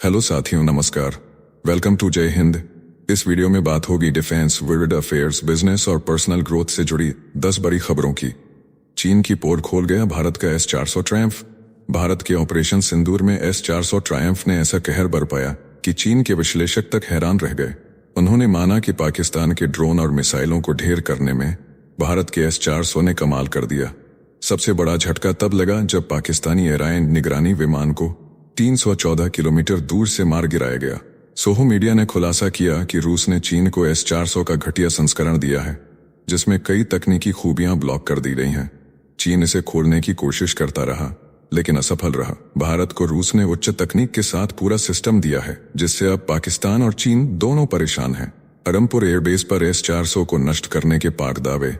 Hello साथियों, नमस्कार। Welcome to जय हिंद। इस वीडियो में बात होगी डिफेंस, वर्ल्ड अफेयर्स, बिजनेस और पर्सनल ग्रोथ से जुड़ी 10 बड़ी खबरों की। चीन की पोल खोल गया भारत का S-400 ट्रायम्फ। भारत के ऑपरेशन सिंदूर में S-400 ट्रायम्फ ने ऐसा कहर बरपाया कि चीन के विश्लेषक तक हैरान रह गए। उन्होंने माना कि पाकिस्तान के ड्रोन और मिसाइलों को ढेर करने में भारत के S-400 ने कमाल कर दिया। सबसे बड़ा झटका तब लगा जब पाकिस्तानी एयरलाइन निगरानी विमान को 314 किलोमीटर दूर से मार गिराया गया। सोहो मीडिया ने खुलासा किया कि रूस ने चीन को S-400 का घटिया संस्करण दिया है, जिसमें कई तकनीकी खूबियां ब्लॉक कर दी गई हैं। चीन इसे खोलने की कोशिश करता रहा, लेकिन असफल रहा। भारत को रूस ने उच्च तकनीक के साथ पूरा सिस्टम दिया है, जिससे अब पाकिस्तान और चीन दोनों परेशान हैं। अरमपुर एयरबेस पर S-400 को नष्ट करने के पाक दावे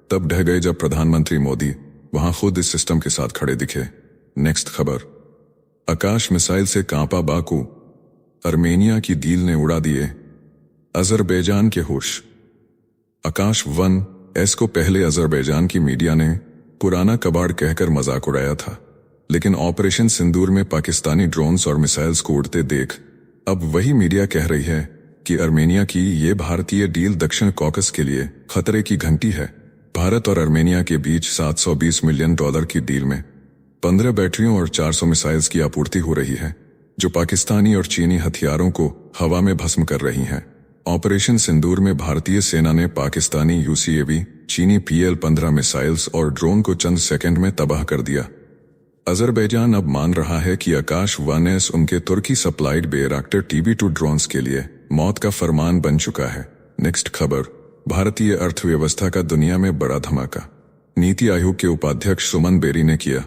तब ढह गए जब प्रधानमंत्री मोदी वहां खुद इस सिस्टम के साथ खड़े दिखे। नेक्स्ट खबर, आकाश मिसाइल से कांपा बाकू, अर्मेनिया की डील ने उड़ा दिए अजरबैजान के होश। आकाश 1S को पहले अजरबैजान की मीडिया ने पुराना कबाड़ कहकर मजाक उड़ाया था, लेकिन ऑपरेशन सिंदूर में पाकिस्तानी ड्रोन्स और मिसाइल्स को उड़ते देख अब वही मीडिया कह रही है कि अर्मेनिया की ये भारतीय डील दक्षिण कॉकस के लिए खतरे की घंटी है। भारत और अर्मेनिया के बीच $720 मिलियन की डील में 15 बैटरियों और 400 मिसाइल्स की आपूर्ति हो रही है, जो पाकिस्तानी और चीनी हथियारों को हवा में भस्म कर रही हैं। ऑपरेशन सिंदूर में भारतीय सेना ने पाकिस्तानी UCAV, चीनी PL-15 मिसाइल्स और ड्रोन को चंद सेकंड में तबाह कर दिया। अजरबैजान अब मान रहा है कि आकाश 1S उनके तुर्की सप्लाइड बेयरक्टर TB2 ड्रोन्स के लिए मौत का फरमान बन चुका है। नेक्स्ट खबर, भारतीय अर्थव्यवस्था का दुनिया में बड़ा धमाका। नीति आयोग के उपाध्यक्ष सुमन बेरी ने किया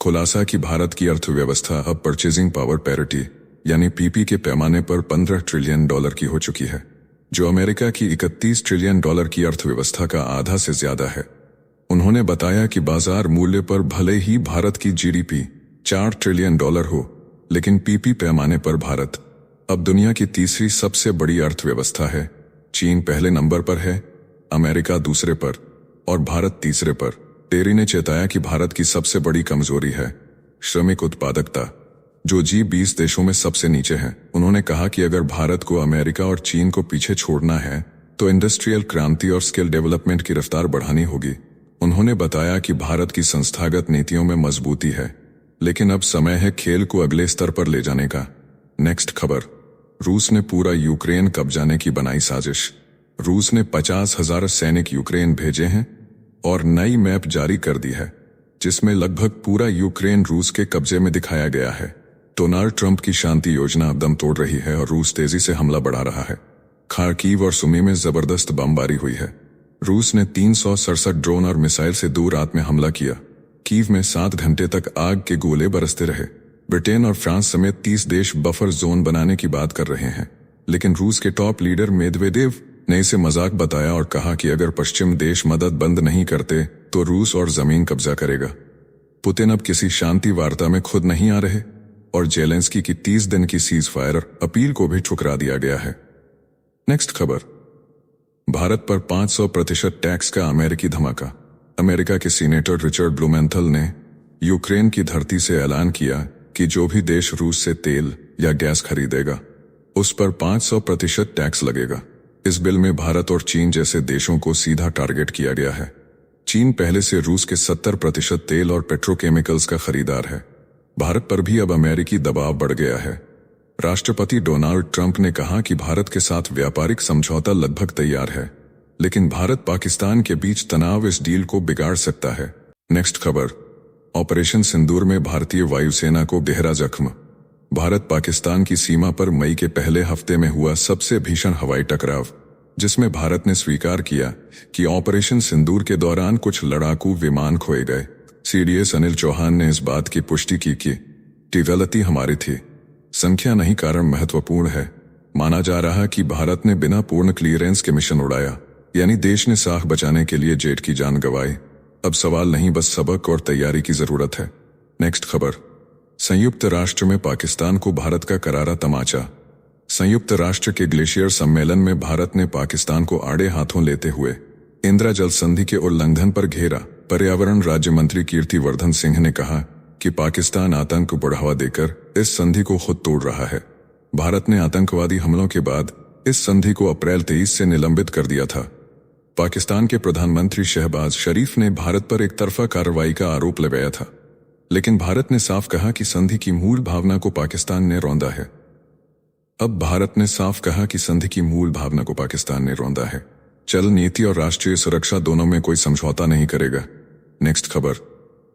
खुलासा कि भारत की अर्थव्यवस्था अब परचेजिंग पावर पैरिटी यानी PP के पैमाने पर $15 ट्रिलियन की हो चुकी है, जो अमेरिका की $31 ट्रिलियन की अर्थव्यवस्था का आधा से ज्यादा है। उन्होंने बताया कि बाजार मूल्य पर भले ही भारत की GDP $4 ट्रिलियन हो, लेकिन PP पैमाने पर भारत अब दुनिया की तीसरी सबसे बड़ी अर्थव्यवस्था है। चीन पहले नंबर पर है, अमेरिका दूसरे पर और भारत तीसरे पर। बेरी ने चेताया कि भारत की सबसे बड़ी कमजोरी है श्रमिक उत्पादकता, जो G20 देशों में सबसे नीचे है। उन्होंने कहा कि अगर भारत को अमेरिका और चीन को पीछे छोड़ना है तो इंडस्ट्रियल क्रांति और स्किल डेवलपमेंट की रफ्तार बढ़ानी होगी। उन्होंने बताया कि भारत की संस्थागत नीतियों में मजबूती है, लेकिन अब समय है खेल को अगले स्तर पर ले जाने का। नेक्स्ट खबर, रूस ने पूरा यूक्रेन कब्जाने की बनाई साजिश। रूस ने 50,000 सैनिक यूक्रेन भेजे हैं और नई मैप जारी कर दी है, जिसमें लगभग पूरा यूक्रेन रूस के कब्जे में दिखाया गया है। डोनाल्ड ट्रंप की शांति योजना अब दम तोड़ रही है और रूस तेजी से हमला बढ़ा रहा है। खार्किव और सुमी में जबरदस्त बमबारी हुई है। रूस ने 367 ड्रोन और मिसाइल से दूर रात में हमला किया। कीव में 7 घंटे तक आग के गोले बरसते रहे। ब्रिटेन और फ्रांस समेत 30 देश बफर जोन बनाने की बात कर रहे हैं, लेकिन रूस के टॉप लीडर मेदवेदेव ने इसे मजाक बताया और कहा कि अगर पश्चिम देश मदद बंद नहीं करते तो रूस और जमीन कब्जा करेगा। पुतिन अब किसी शांति वार्ता में खुद नहीं आ रहे और जेलेंस्की की 30 दिन की सीज फायर अपील को भी ठुकरा दिया गया है। नेक्स्ट खबर, भारत पर 500% टैक्स का अमेरिकी धमाका। अमेरिका के सीनेटर रिचर्ड ब्लूमेंथल ने यूक्रेन की धरती से ऐलान किया कि जो भी देश रूस से तेल या गैस खरीदेगा उस पर 500% टैक्स लगेगा। इस बिल में भारत और चीन जैसे देशों को सीधा टारगेट किया गया है। चीन पहले से रूस के 70% तेल और पेट्रोकेमिकल्स का खरीदार है। भारत पर भी अब अमेरिकी दबाव बढ़ गया है। राष्ट्रपति डोनाल्ड ट्रंप ने कहा कि भारत के साथ व्यापारिक समझौता लगभग तैयार है, लेकिन भारत पाकिस्तान के बीच तनाव इस डील को बिगाड़ सकता है। नेक्स्ट खबर, ऑपरेशन सिंदूर में भारतीय वायुसेना को गहरा जख्म। भारत पाकिस्तान की सीमा पर मई के पहले हफ्ते में हुआ सबसे भीषण हवाई टकराव, जिसमें भारत ने स्वीकार किया कि ऑपरेशन सिंदूर के दौरान कुछ लड़ाकू विमान खोए गए। CDS अनिल चौहान ने इस बात की पुष्टि की कि गलती हमारी थी, संख्या नहीं कारण महत्वपूर्ण है। माना जा रहा कि भारत ने बिना पूर्ण क्लियरेंस के मिशन उड़ाया, यानी देश ने साख बचाने के लिए जेट की जान गंवाई। अब सवाल नहीं, बस सबक और तैयारी की जरूरत है। नेक्स्ट खबर, संयुक्त राष्ट्र में पाकिस्तान को भारत का करारा तमाचा। संयुक्त राष्ट्र के ग्लेशियर सम्मेलन में भारत ने पाकिस्तान को आड़े हाथों लेते हुए इंदिरा जल संधि के उल्लंघन पर घेरा। पर्यावरण राज्य मंत्री कीर्तिवर्धन सिंह ने कहा कि पाकिस्तान आतंक को बढ़ावा देकर इस संधि को खुद तोड़ रहा है। भारत ने आतंकवादी हमलों के बाद इस संधि को अप्रैल 23 से निलंबित कर दिया था। पाकिस्तान के प्रधानमंत्री शहबाज शरीफ ने भारत पर एक तरफा कार्रवाई का आरोप लगाया था, लेकिन भारत ने साफ कहा कि संधि की मूल भावना को पाकिस्तान ने रौंदा है। अब भारत ने साफ कहा कि संधि की मूल भावना को पाकिस्तान ने रौंदा है। जल नीति और राष्ट्रीय सुरक्षा दोनों में कोई समझौता नहीं करेगा। नेक्स्ट खबर।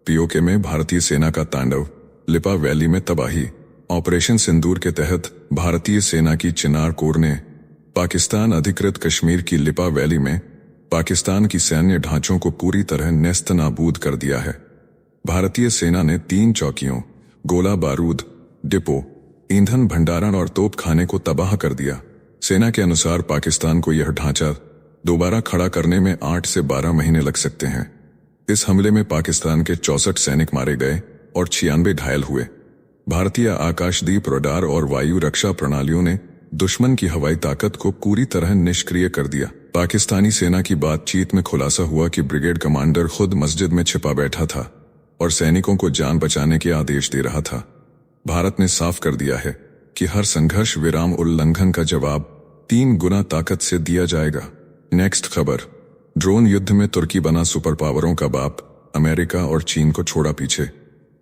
पीओके में भारतीय सेना का तांडव, लिपा वैली में तबाही। ऑपरेशन सिंदूर के तहत भारतीय सेना की चिनार कोर ने पाकिस्तान अधिकृत कश्मीर की लिपा वैली में पाकिस्तान की सैन्य ढांचों को पूरी तरह नेस्तनाबूद कर दिया है। भारतीय सेना ने 3 चौकियों, गोला बारूद डिपो, ईंधन भंडारण और तोपखाने को तबाह कर दिया। सेना के अनुसार पाकिस्तान को यह ढांचा दोबारा खड़ा करने में 8 से 12 महीने लग सकते हैं। इस हमले में पाकिस्तान के 64 सैनिक मारे गए और 96 घायल हुए। भारतीय आकाशदीप रडार और वायु रक्षा प्रणालियों ने दुश्मन की हवाई ताकत को पूरी तरह निष्क्रिय कर दिया। पाकिस्तानी सेना की बातचीत में खुलासा हुआ कि ब्रिगेड कमांडर खुद मस्जिद में छिपा बैठा था और सैनिकों को जान बचाने के आदेश दे रहा था। भारत ने साफ कर दिया है कि हर संघर्ष विराम उल्लंघन का जवाब 3 गुना ताकत से दिया जाएगा। नेक्स्ट खबर। ड्रोन युद्ध में तुर्की बना सुपर पावरों का बाप, अमेरिका और चीन को छोड़ा पीछे।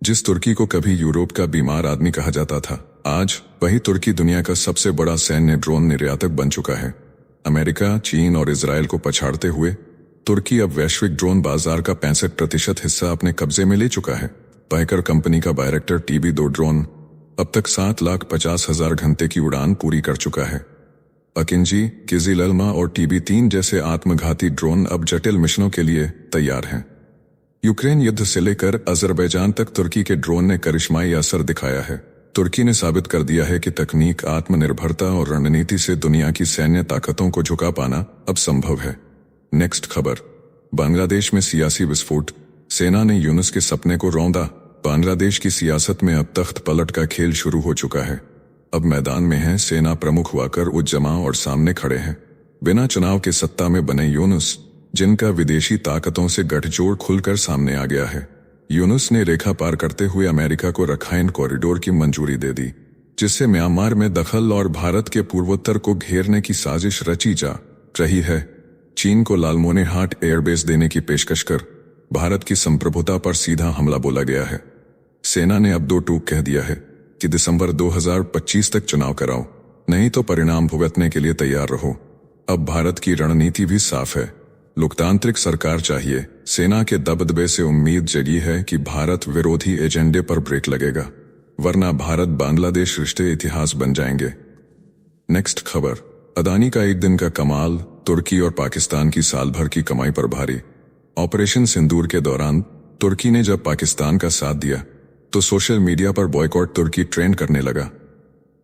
जिस तुर्की को कभी यूरोप का बीमार आदमी कहा जाता था, आज वही तुर्की दुनिया का सबसे बड़ा सैन्य ड्रोन निर्यातक बन चुका है। अमेरिका, चीन और इजराइल को पछाड़ते हुए तुर्की अब वैश्विक ड्रोन बाजार का 65% हिस्सा अपने कब्जे में ले चुका है। पाइकर कंपनी का बायरेक्टर TB2 ड्रोन अब तक 7,50,000 घंटे की उड़ान पूरी कर चुका है। अकिंजी, किजिलल्मा और TB3 जैसे आत्मघाती ड्रोन अब जटिल मिशनों के लिए तैयार हैं। यूक्रेन युद्ध से लेकर अजरबैजान तक तुर्की के ड्रोन ने करिश्माई असर दिखाया है। तुर्की ने साबित कर दिया है कि तकनीक, आत्मनिर्भरता और रणनीति से दुनिया की सैन्य ताकतों को झुका पाना अब संभव है। नेक्स्ट खबर। बांग्लादेश में सियासी विस्फोट, सेना ने यूनुस के सपने को रौंदा। बांग्लादेश की सियासत में अब तख्त पलट का खेल शुरू हो चुका है। अब मैदान में है सेना प्रमुख वाकर उज्जमा और सामने खड़े हैं बिना चुनाव के सत्ता में बने यूनुस, जिनका विदेशी ताकतों से गठजोड़ खुलकर सामने आ गया है। यूनुस ने रेखा पार करते हुए अमेरिका को रखाइन कॉरिडोर की मंजूरी दे दी, जिससे म्यांमार में दखल और भारत के पूर्वोत्तर को घेरने की साजिश रची जा रही है। चीन को लालमोनेहाट एयरबेस देने की पेशकश कर भारत की संप्रभुता पर सीधा हमला बोला गया है। सेना ने अब 2 टूक कह दिया है कि दिसंबर 2025 तक चुनाव कराओ, नहीं तो परिणाम भुगतने के लिए तैयार रहो। अब भारत की रणनीति भी साफ है, लोकतांत्रिक सरकार चाहिए। सेना के दबदबे से उम्मीद जगी है कि भारत विरोधी एजेंडे पर ब्रेक लगेगा, वरना भारत बांग्लादेश रिश्ते इतिहास बन जाएंगे। नेक्स्ट खबर। अदानी का एक दिन का कमाल, तुर्की और पाकिस्तान की साल भर की कमाई पर भारी। ऑपरेशन सिंदूर के दौरान तुर्की ने जब पाकिस्तान का साथ दिया तो सोशल मीडिया पर बॉयकॉट तुर्की ट्रेंड करने लगा।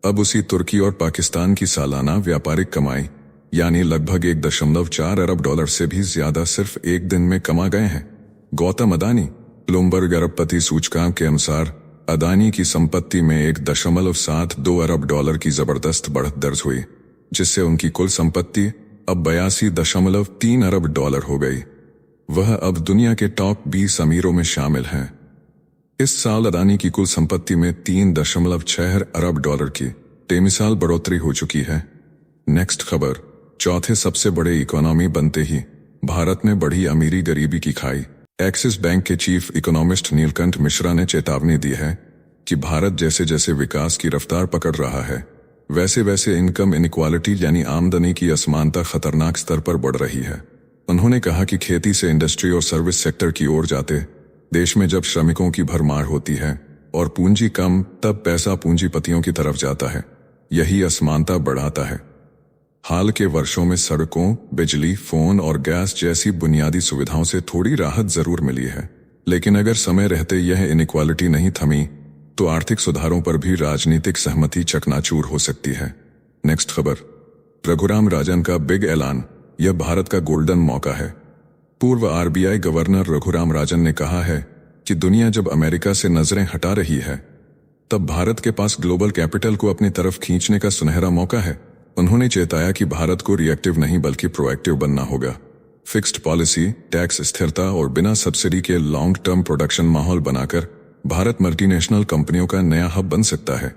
अब उसी तुर्की और पाकिस्तान की सालाना व्यापारिक कमाई यानी लगभग 1.4 अरब डॉलर से भी ज्यादा सिर्फ एक दिन में कमा गए हैं गौतम अदानी। ब्लूमबर्ग अरबपति सूचकांक के अनुसार अदानी की संपत्ति में 1.72 अरब डॉलर की जबरदस्त बढ़त दर्ज हुई, जिससे उनकी कुल संपत्ति अब 82.3 अरब डॉलर हो गई। वह अब दुनिया के टॉप 20 अमीरों में शामिल हैं। इस साल अदानी की कुल संपत्ति में 3.6 अरब डॉलर की बेमिसाल बढ़ोतरी हो चुकी है। नेक्स्ट खबर। चौथे सबसे बड़े इकोनॉमी बनते ही भारत में बढ़ी अमीरी गरीबी की खाई। एक्सिस बैंक के चीफ इकोनॉमिस्ट नीलकंठ मिश्रा ने चेतावनी दी है कि भारत जैसे जैसे विकास की रफ्तार पकड़ रहा है, वैसे वैसे इनकम इनइक्वालिटी यानी आमदनी की असमानता खतरनाक स्तर पर बढ़ रही है। उन्होंने कहा कि खेती से इंडस्ट्री और सर्विस सेक्टर की ओर जाते देश में जब श्रमिकों की भरमार होती है और पूंजी कम, तब पैसा पूंजीपतियों की तरफ जाता है। यही असमानता बढ़ाता है। हाल के वर्षों में सड़कों, बिजली, फोन और गैस जैसी बुनियादी सुविधाओं से थोड़ी राहत जरूर मिली है, लेकिन अगर समय रहते यह इनइक्वालिटी नहीं थमी तो आर्थिक सुधारों पर भी राजनीतिक सहमति चकनाचूर हो सकती है। नेक्स्ट खबर। रघुराम राजन का बिग ऐलान, यह भारत का गोल्डन मौका है। पूर्व RBI गवर्नर रघुराम राजन ने कहा है कि दुनिया जब अमेरिका से नजरें हटा रही है, तब भारत के पास ग्लोबल कैपिटल को अपनी तरफ खींचने का सुनहरा मौका है। उन्होंने चेताया कि भारत को रिएक्टिव नहीं बल्कि प्रोएक्टिव बनना होगा। फिक्स्ड पॉलिसी, टैक्स स्थिरता और बिना सब्सिडी के लॉन्ग टर्म प्रोडक्शन माहौल बनाकर भारत मल्टीनेशनल कंपनियों का नया हब बन सकता है।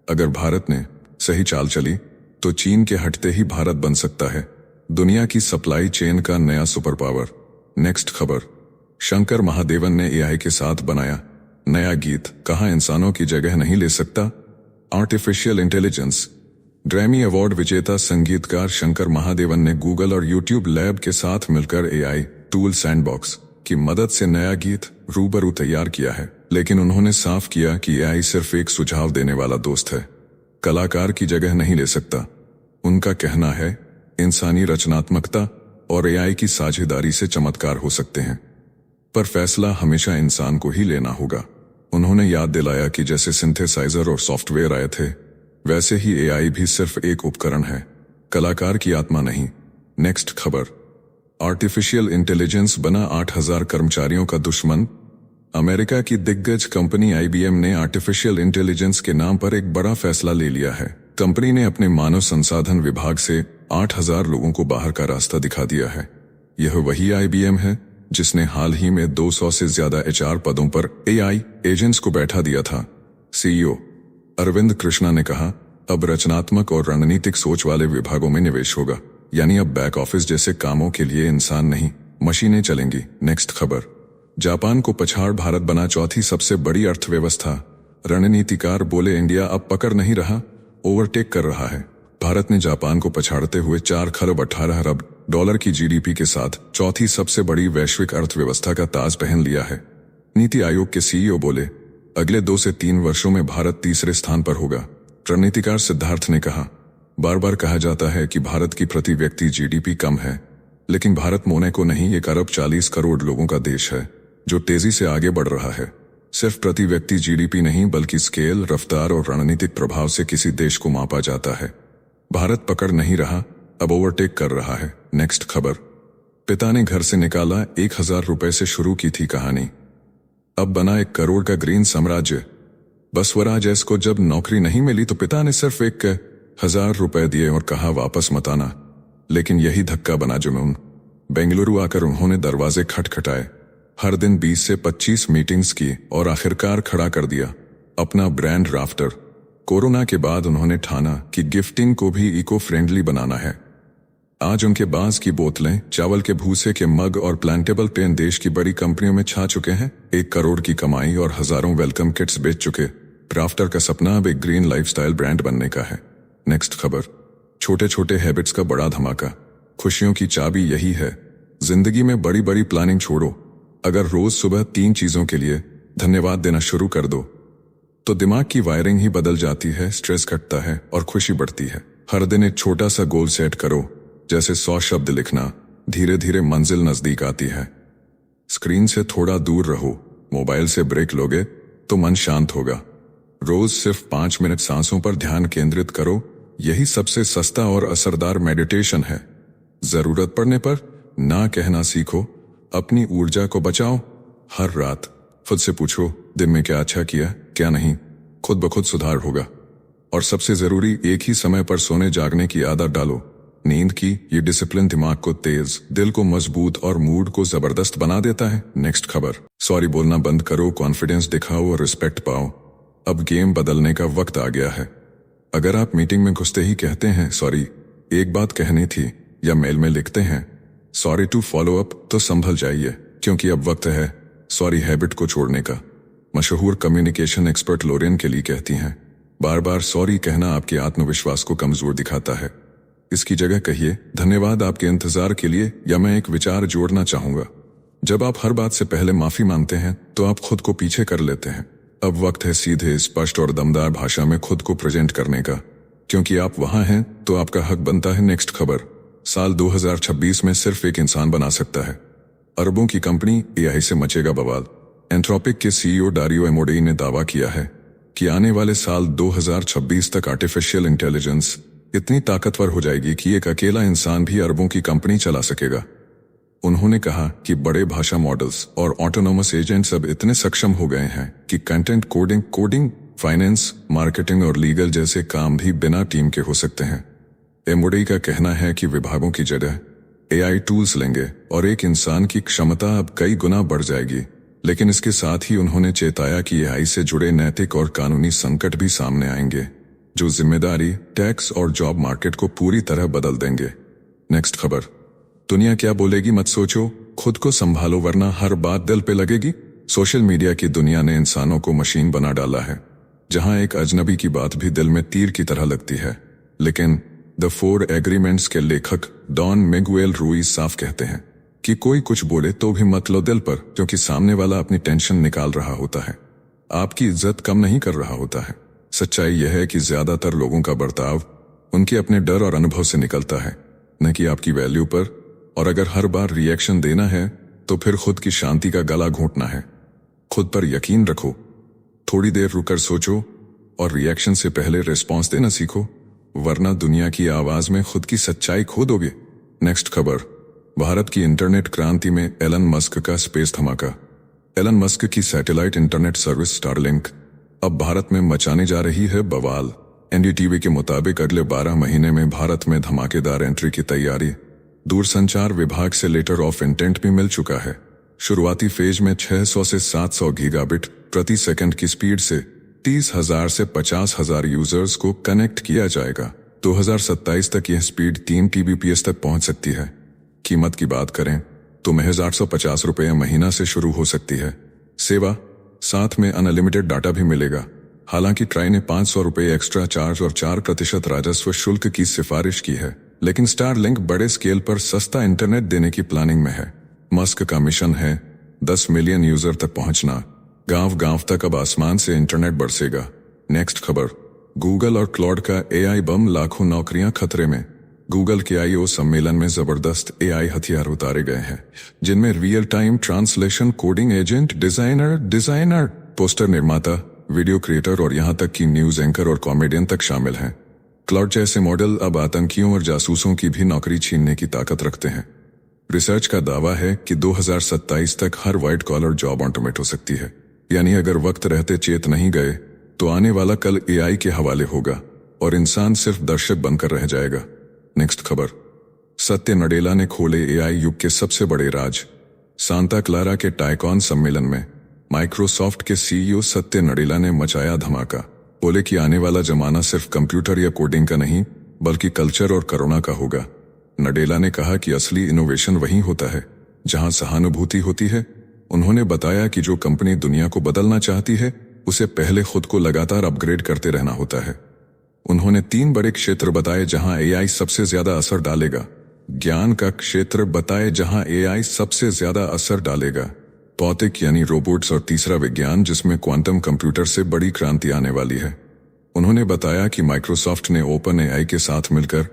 अगर भारत ने सही चाल चली तो चीन के हटते ही भारत बन सकता है दुनिया की सप्लाई चेन का नया सुपर पावर। नेक्स्ट खबर, शंकर महादेवन ने एआई के साथ बनाया नया गीत, कहा इंसानों की जगह नहीं ले सकता आर्टिफिशियल इंटेलिजेंस। ग्रैमी अवार्ड विजेता संगीतकार शंकर महादेवन ने गूगल और यूट्यूब लैब के साथ मिलकर एआई टूल सैंडबॉक्स की मदद से नया गीत रूबरू तैयार किया है। लेकिन उन्होंने साफ किया कि एआई सिर्फ एक सुझाव देने वाला दोस्त है, कलाकार की जगह नहीं ले सकता। उनका कहना है इंसानी रचनात्मकता और एआई की साझेदारी से चमत्कार हो सकते हैं, पर फैसला हमेशा इंसान को ही लेना होगा। उन्होंने याद दिलाया कि जैसे सिंथेसाइजर और सॉफ्टवेयर आए थे, वैसे ही एआई भी सिर्फ एक उपकरण है, कलाकार की आत्मा नहीं। नेक्स्ट खबर, आर्टिफिशियल इंटेलिजेंस बना 8000 कर्मचारियों का दुश्मन। अमेरिका की दिग्गज कंपनी आईबीएम ने आर्टिफिशियल इंटेलिजेंस के नाम पर एक बड़ा फैसला ले लिया है। कंपनी ने अपने मानव संसाधन विभाग से 8000 लोगों को बाहर का रास्ता दिखा दिया है। यह वही आईबीएम है जिसने हाल ही में 200 से ज्यादा एचआर पदों पर एआई एजेंट्स को बैठा दिया था। सीईओ अरविंद कृष्णा ने कहा, अब रचनात्मक और रणनीतिक सोच वाले विभागों में निवेश होगा, यानी अब बैक ऑफिस जैसे कामों के लिए इंसान नहीं मशीनें चलेंगी। नेक्स्ट खबर, जापान को पछाड़ भारत बना चौथी सबसे बड़ी अर्थव्यवस्था। रणनीतिकार बोले इंडिया अब पकड़ नहीं रहा, ओवरटेक कर रहा है। भारत ने जापान को पछाड़ते हुए 4 खरब 18 अरब डॉलर की जीडीपी के साथ चौथी सबसे बड़ी वैश्विक अर्थव्यवस्था का ताज पहन लिया है। नीति आयोग के सीईओ बोले, अगले 2 से 3 वर्षों में भारत तीसरे स्थान पर होगा। रणनीतिकार सिद्धार्थ ने कहा, बार बार कहा जाता है कि भारत की प्रति व्यक्ति जीडीपी कम है, लेकिन भारत मोने को नहीं, 1 अरब 40 करोड़ लोगों का देश है जो तेजी से आगे बढ़ रहा है। सिर्फ प्रति व्यक्ति जीडीपी नहीं बल्कि स्केल, रफ्तार और रणनीतिक प्रभाव से किसी देश को मापा जाता है। भारत पकड़ नहीं रहा, अब ओवरटेक कर रहा है। नेक्स्ट खबर, पिता ने घर से निकाला 1000 रुपए से शुरू की थी कहानी, अब बना 1 करोड़ का ग्रीन साम्राज्य। बसवराज एस को जब नौकरी नहीं मिली तो पिता ने सिर्फ 1000 रुपए दिए और कहा वापस मत आना, लेकिन यही धक्का बना जुनून। बेंगलुरु आकर उन्होंने दरवाजे खटखटाए, हर दिन 20 से 25 मीटिंग्स की और आखिरकार खड़ा कर दिया अपना ब्रांड राफ्टर। कोरोना के बाद उन्होंने ठाना कि गिफ्टिंग को भी इको फ्रेंडली बनाना है। आज उनके बांस की बोतलें, चावल के भूसे के मग और प्लांटेबल पेन देश की बड़ी कंपनियों में छा चुके हैं। 1 करोड़ की कमाई और हजारों वेलकम किट्स बेच चुके राफ्टर का सपना अब एक ग्रीन लाइफस्टाइल ब्रांड बनने का है। नेक्स्ट खबर, छोटे छोटे हैबिट्स का बड़ा धमाका। खुशियों की चाबी यही है, जिंदगी में बड़ी बड़ी प्लानिंग छोड़ो। अगर रोज सुबह 3 चीजों के लिए धन्यवाद देना शुरू कर दो तो दिमाग की वायरिंग ही बदल जाती है, स्ट्रेस घटता है और खुशी बढ़ती है। हर दिन एक छोटा सा गोल सेट करो, जैसे 100 शब्द लिखना, धीरे धीरे मंजिल नजदीक आती है। स्क्रीन से थोड़ा दूर रहो, मोबाइल से ब्रेक लोगे तो मन शांत होगा। रोज सिर्फ 5 मिनट सांसों पर ध्यान केंद्रित करो, यही सबसे सस्ता और असरदार मेडिटेशन है। जरूरत पड़ने पर ना कहना सीखो, अपनी ऊर्जा को बचाओ। हर रात खुद से पूछो, दिन में क्या अच्छा किया, क्या नहीं, खुद ब खुद सुधार होगा। और सबसे जरूरी, एक ही समय पर सोने जागने की आदत डालो। नींद की ये डिसिप्लिन दिमाग को तेज, दिल को मजबूत और मूड को जबरदस्त बना देता है। नेक्स्ट खबर, सॉरी बोलना बंद करो, कॉन्फिडेंस दिखाओ और रिस्पेक्ट पाओ। अब गेम बदलने का वक्त आ गया है। अगर आप मीटिंग में घुसते ही कहते हैं सॉरी, एक बात कहनी थी, या मेल में लिखते हैं सॉरी टू फॉलो अप, तो संभल जाइए, क्योंकि अब वक्त है सॉरी हैबिट को छोड़ने का। मशहूर कम्युनिकेशन एक्सपर्ट लोरेन केली कहती हैं, बार बार सॉरी कहना आपके आत्मविश्वास को कमजोर दिखाता है। इसकी जगह कहिए धन्यवाद आपके इंतजार के लिए, या मैं एक विचार जोड़ना चाहूंगा। जब आप हर बात से पहले माफी मांगते हैं तो आप खुद को पीछे कर लेते हैं। अब वक्त है सीधे, स्पष्ट और दमदार भाषा में खुद को प्रेजेंट करने का, क्योंकि आप वहां हैं तो आपका हक बनता है। नेक्स्ट खबर, साल 2026 में सिर्फ एक इंसान बना सकता है, अरबों की कंपनी एआई से मचेगा बवाल। एंथ्रोपिक के सीईओ डारियो एमोडेई ने दावा किया है कि आने वाले साल 2026 तक आर्टिफिशियल इंटेलिजेंस इतनी ताकतवर हो जाएगी कि एक अकेला इंसान भी अरबों की कंपनी चला सकेगा। उन्होंने कहा कि बड़े भाषा मॉडल्स और ऑटोनोमस एजेंट्स अब इतने सक्षम हो गए हैं कि कंटेंट कोडिंग, फाइनेंस, मार्केटिंग और लीगल जैसे काम भी बिना टीम के हो सकते हैं। एमोडेई का कहना है कि विभागों की जगह एआई टूल्स लेंगे और एक इंसान की क्षमता अब कई गुना बढ़ जाएगी। लेकिन इसके साथ ही उन्होंने चेताया कि एआई से जुड़े नैतिक और कानूनी संकट भी सामने आएंगे, जो जिम्मेदारी, टैक्स और जॉब मार्केट को पूरी तरह बदल देंगे। नेक्स्ट खबर। दुनिया क्या बोलेगी मत सोचो, खुद को संभालो वरना हर बात दिल पे लगेगी। सोशल मीडिया की दुनिया ने इंसानों को मशीन बना डाला है, जहां एक अजनबी की बात भी दिल में तीर की तरह लगती है। लेकिन द 4 एग्रीमेंट्स के लेखक डॉन मिगुएल रुइस साफ कहते हैं कि कोई कुछ बोले तो भी मत लो दिल पर, क्योंकि सामने वाला अपनी टेंशन निकाल रहा होता है, आपकी इज्जत कम नहीं कर रहा होता है। सच्चाई यह है कि ज्यादातर लोगों का बर्ताव उनके अपने डर और अनुभव से निकलता है, न कि आपकी वैल्यू पर। और अगर हर बार रिएक्शन देना है तो फिर खुद की शांति का गला घोंटना है। खुद पर यकीन रखो, थोड़ी देर रुकर सोचो और रिएक्शन से पहले रिस्पॉन्स देना सीखो, वरना दुनिया की आवाज में खुद की सच्चाई खो दोगे। नेक्स्ट खबर। भारत की इंटरनेट क्रांति में एलन मस्क का स्पेस धमाका। एलन मस्क की सैटेलाइट इंटरनेट सर्विस स्टारलिंक अब भारत में मचाने जा रही है बवाल। एनडीटीवी के मुताबिक अगले 12 महीने में भारत में धमाकेदार एंट्री की तैयारी। दूरसंचार विभाग से लेटर ऑफ इंटेंट भी मिल चुका है। शुरुआती फेज में 600 से 700 गीगाबिट प्रति सेकंड की स्पीड से 30,000 से 50,000 यूजर्स को कनेक्ट किया जाएगा। 2027 तक यह स्पीड 3 TBPS तक पहुंच सकती है। कीमत की बात करें तो महज 850 रुपये महीना से शुरू हो सकती है सेवा, साथ में अनलिमिटेड डाटा भी मिलेगा। हालांकि ट्राई ने 500 रुपये एक्स्ट्रा चार्ज और 4% राजस्व शुल्क की सिफारिश की है, लेकिन स्टारलिंक बड़े स्केल पर सस्ता इंटरनेट देने की प्लानिंग में है। मस्क का मिशन है 10 मिलियन यूजर तक पहुंचना। गांव-गांव तक अब आसमान से इंटरनेट बरसेगा। नेक्स्ट खबर। गूगल और क्लॉड का AI बम, लाखों नौकरियां खतरे में। गूगल के I/O सम्मेलन में जबरदस्त AI हथियार उतारे गए हैं, जिनमें real time translation, coding agent, designer, poster निर्माता, वीडियो क्रिएटर और यहां तक कि न्यूज एंकर और कॉमेडियन तक शामिल हैं। क्लाउड जैसे मॉडल अब आतंकियों और जासूसों की भी नौकरी छीनने की ताकत रखते हैं। रिसर्च का दावा है कि 2027 तक हर व्हाइट कॉलर जॉब ऑटोमेट हो सकती है। यानी अगर वक्त रहते चेत नहीं गए तो आने वाला कल AI के हवाले होगा और इंसान सिर्फ दर्शक बनकर रह जाएगा। नेक्स्ट खबर। सत्य नडेला ने खोले AI युग के सबसे बड़े राज। सांता क्लारा के टाइकॉन सम्मेलन में माइक्रोसॉफ्ट के CEO सत्य नडेला ने मचाया धमाका। बोले कि आने वाला जमाना सिर्फ कंप्यूटर या कोडिंग का नहीं, बल्कि कल्चर और करुणा का होगा। नडेला ने कहा कि असली इनोवेशन वहीं होता है जहां सहानुभूति होती है। उन्होंने बताया कि जो कंपनी दुनिया को बदलना चाहती है, उसे पहले खुद को लगातार अपग्रेड करते रहना होता है। उन्होंने 3 बड़े क्षेत्र बताए जहां AI सबसे ज्यादा असर डालेगा। ज्ञान का क्षेत्र बताए जहां AI सबसे ज्यादा असर डालेगा। भौतिक यानी रोबोट्स और तीसरा विज्ञान, जिसमें क्वांटम कंप्यूटर से बड़ी क्रांति आने वाली है। उन्होंने बताया कि माइक्रोसॉफ्ट ने ओपन AI के साथ मिलकर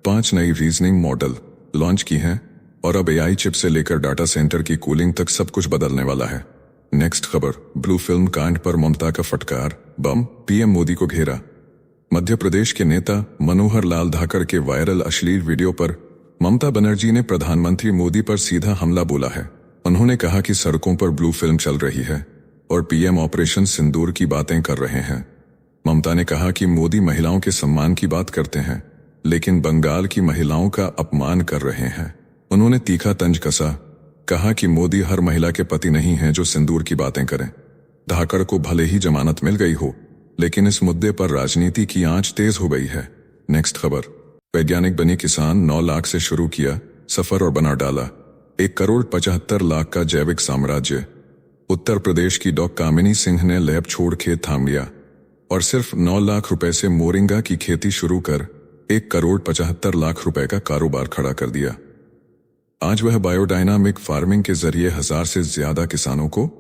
5 नई रीजनिंग मॉडल लॉन्च की हैं और अब AI चिप से लेकर डाटा सेंटर की कूलिंग तक सब कुछ बदलने वाला है। नेक्स्ट खबर। ब्लू फिल्म कांड पर ममता का फटकार, बम, PM मोदी को घेरा। मध्य प्रदेश के नेता मनोहर लाल धाकड़ के वायरल अश्लील वीडियो पर ममता बनर्जी ने प्रधानमंत्री मोदी पर सीधा हमला बोला है। उन्होंने कहा कि सड़कों पर ब्लू फिल्म चल रही है और PM ऑपरेशन सिंदूर की बातें कर रहे हैं। ममता ने कहा कि मोदी महिलाओं के सम्मान की बात करते हैं, लेकिन बंगाल की महिलाओं का अपमान कर रहे हैं। उन्होंने तीखा तंज कसा, कहा कि मोदी हर महिला के पति नहीं हैं जो सिंदूर की बातें करें। धाकड़ को भले ही जमानत मिल गई हो, लेकिन इस मुद्दे पर राजनीति की आंच तेज हो गई है। नेक्स्ट खबर। वैज्ञानिक बने किसान 9 लाख से शुरू किया सफर और बना डाला 1,75,00,000 का जैविक साम्राज्य। उत्तर प्रदेश की डॉ कामिनी सिंह ने लैब छोड़ खेत थाम लिया और सिर्फ 9 लाख रुपए से मोरिंगा की खेती शुरू कर 1,75,00,000 रुपए का कारोबार खड़ा कर दिया। आज वह बायोडायनामिक फार्मिंग के जरिए 1000 से ज्यादा किसानों को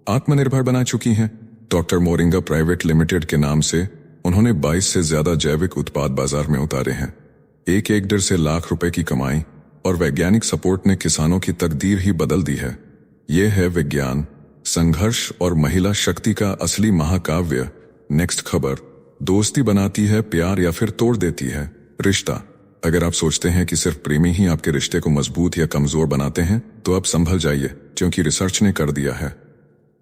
आत्मनिर्भर बना चुकी हैं। डॉक्टर मोरिंगा प्राइवेट लिमिटेड के नाम से उन्होंने 22 से ज्यादा जैविक उत्पाद बाजार में उतारे हैं। 1.5 से लाख रुपए की कमाई और वैज्ञानिक सपोर्ट ने किसानों की तकदीर ही बदल दी है। यह है विज्ञान, संघर्ष और महिला शक्ति का असली महाकाव्य। नेक्स्ट खबर। दोस्ती बनाती है प्यार या फिर तोड़ देती है रिश्ता। अगर आप सोचते हैं कि सिर्फ प्रेमी ही आपके रिश्ते को मजबूत या कमजोर बनाते हैं, तो अब संभल जाइए, क्योंकि रिसर्च ने कर दिया है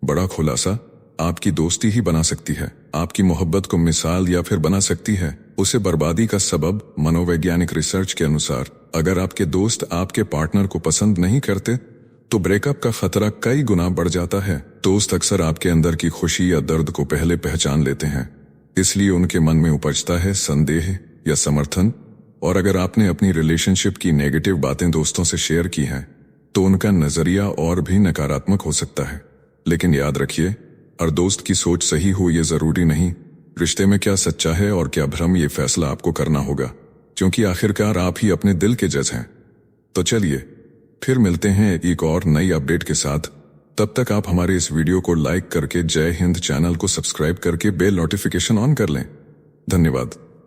बड़ा खुलासा। आपकी दोस्ती ही बना सकती है आपकी मोहब्बत को मिसाल या फिर बना सकती है उसे बर्बादी का सबब। मनोवैज्ञानिक रिसर्च के अनुसार अगर आपके दोस्त आपके पार्टनर को पसंद नहीं करते तो ब्रेकअप का खतरा कई गुना बढ़ जाता है। दोस्त अक्सर आपके अंदर की खुशी या दर्द को पहले पहचान लेते हैं इसलिए उनके मन में उपजता है संदेह या समर्थन। और अगर आपने अपनी रिलेशनशिप की नेगेटिव बातें दोस्तों से शेयर की हैं तो उनका नजरिया और भी नकारात्मक हो सकता है। लेकिन याद रखिए, हर दोस्त की सोच सही हो ये जरूरी नहीं। रिश्ते में क्या सच्चा है और क्या भ्रम, ये फैसला आपको करना होगा, क्योंकि आखिरकार आप ही अपने दिल के जज हैं। तो चलिए फिर मिलते हैं एक और नई अपडेट के साथ। तब तक आप हमारे इस वीडियो को लाइक करके जय हिंद चैनल को सब्सक्राइब करके बेल नोटिफिकेशन ऑन कर लें। धन्यवाद।